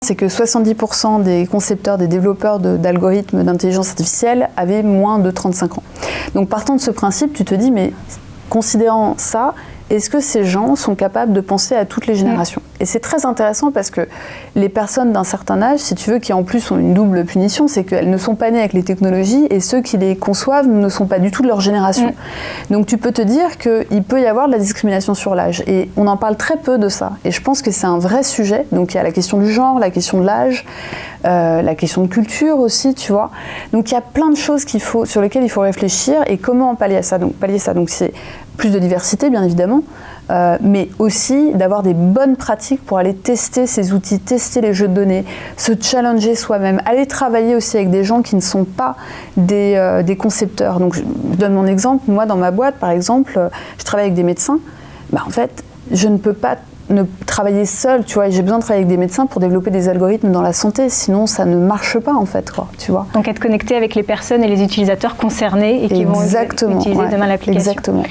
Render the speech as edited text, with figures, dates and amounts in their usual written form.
c'est que 70% des concepteurs, des développeurs d'algorithmes d'intelligence artificielle avaient moins de 35 ans. Donc partant de ce principe, tu te dis, mais considérant ça, est-ce que ces gens sont capables de penser à toutes les générations ? Et c'est très intéressant parce que les personnes d'un certain âge, si tu veux, qui en plus ont une double punition, c'est qu'elles ne sont pas nées avec les technologies et ceux qui les conçoivent ne sont pas du tout de leur génération. Donc tu peux te dire qu'il peut y avoir de la discrimination sur l'âge. Et on en parle très peu de ça. Et je pense que c'est un vrai sujet. Donc il y a la question du genre, la question de l'âge, la question de culture aussi, tu vois. Donc il y a plein de choses sur lesquelles il faut réfléchir et comment pallier ça. Donc c'est plus de diversité, bien évidemment, mais aussi d'avoir des bonnes pratiques pour aller tester ces outils, tester les jeux de données, se challenger soi-même, aller travailler aussi avec des gens qui ne sont pas des concepteurs. Donc je donne mon exemple, moi dans ma boîte par exemple, je travaille avec des médecins, en fait je ne peux pas travailler seule, tu vois, et j'ai besoin de travailler avec des médecins pour développer des algorithmes dans la santé, sinon ça ne marche pas en fait, quoi, tu vois. Donc être connecté avec les personnes et les utilisateurs concernés et qui vont utiliser demain l'application. Exactement.